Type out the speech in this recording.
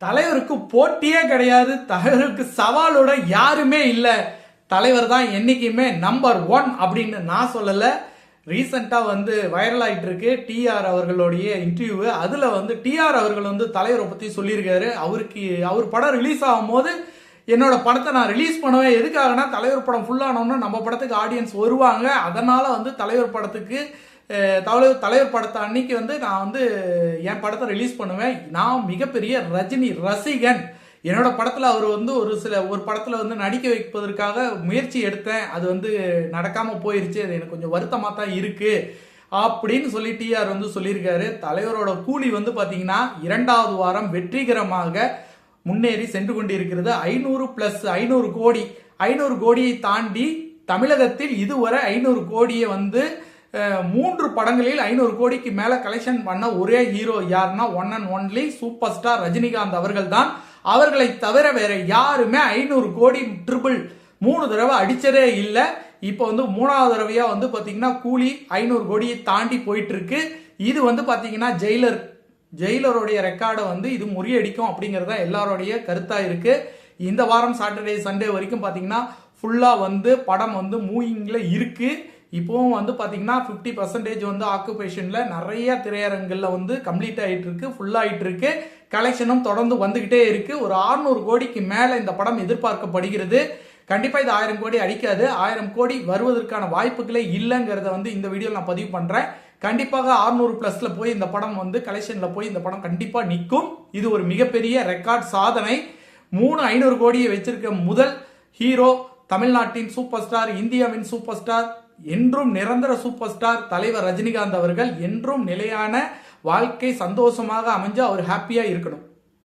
தலைவருக்கு போட்டியே கிடையாது. தலைவருக்கு சவாலோட யாருமே இல்ல. தலைவர் தான் என்னைக்குமே நம்பர் 1 அப்படின்னு நான் சொல்லல. ரீசெண்டா வைரல் ஆயிட்டு இருக்கு டிஆர் அவர்களுடைய இன்டர்வியூ. அதுல டிஆர் அவர்கள் தலைவரை பத்தி சொல்லியிருக்காரு. அவர் படம் ரிலீஸ் ஆகும் போது என்னோட படத்தை நான் ரிலீஸ் பண்ணுவேன். எதுக்காகனா தலைவர் படம் ஃபுல்லானோம்னா நம்ம படத்துக்கு ஆடியன்ஸ் வருவாங்க. அதனால தலைவர் படத்துக்கு தலைவர் படத்தை அன்னைக்கு நான் என் படத்தை ரிலீஸ் பண்ணுவேன். நான் மிகப்பெரிய ரஜினி ரசிகன். என்னோட படத்துல அவர் ஒரு படத்துல நடிக்க வைப்பதற்காக முயற்சி எடுத்தேன். அது நடக்காம போயிருச்சு. அது எனக்கு கொஞ்சம் வருத்தமா தான் இருக்கு அப்படின்னு சொல்லி டிஆர் சொல்லியிருக்காரு. தலைவரோட கூலி பாத்தீங்கன்னா 2வது வாரம் வெற்றிகரமாக முன்னேறி சென்று கொண்டிருக்கிறது. 500 கோடி 500 கோடியை தாண்டி தமிழகத்தில் இதுவரை 500 கோடியை 3 படங்களில் 500 கோடிக்கு மேல கலெக்ஷன் பண்ண ஒரே ஹீரோ யாருன்னா one and only super star Rajinikanth அவர்கள் தான். அவர்களை தவிர வேற யாருமே 500 கோடி ட்ரிபிள் 3 தடவை அடிச்சதே இல்ல. இப்போ 3வது தடவையா பாத்தீங்கன்னா கூலி 500 கோடியை தாண்டி போயிட்டு இருக்கு. இது பாத்தீங்கன்னா ஜெயிலருடைய ரெக்கார்டை இது முறியடிக்கும் அப்படிங்கறத எல்லாருடைய கருத்தா இருக்கு. இந்த வாரம் சாட்டர்டே சண்டே வரைக்கும் பாத்தீங்கன்னா ஃபுல்லா படம் மூவிங்ல இருக்கு. இப்போவும் பாத்தீங்கன்னா 50% ஆக்குபேஷன்ல நிறைய திரையரங்குகள்ல கம்ப்ளீட் ஆயிட்டு இருக்கு, ஃபுல் ஆயிட்டு இருக்கு. கலெக்ஷனும் தொடர்ந்து வந்துகிட்டே இருக்கு. ஒரு 600 கோடிக்கு மேல இந்த படம் எதிர்பார்க்கப்படுகிறது. கண்டிப்பா இது 1000 கோடி அடிக்காது. 1000 கோடி வருவதற்கான வாய்ப்புகளே இல்லைங்கிறத இந்த வீடியோல நான் பதிவு பண்றேன். கண்டிப்பாக 600 பிளஸ்ல போய் இந்த படம் கலெக்ஷன்ல போய் இந்த படம் கண்டிப்பா நிற்கும். இது ஒரு மிகப்பெரிய ரெக்கார்ட் சாதனை. 500 கோடியை வச்சிருக்க முதல் ஹீரோ, தமிழ்நாட்டின் சூப்பர் ஸ்டார், இந்தியாவின் சூப்பர் ஸ்டார், என்றும் நிரந்தர சூப்பர் ஸ்டார் தலைவர் ரஜினிகாந்த் அவர்கள். என்றும் நிலையான வாழ்க்கை சந்தோஷமாக அமைஞ்சு அவர் ஹாப்பியா இருக்கணும்.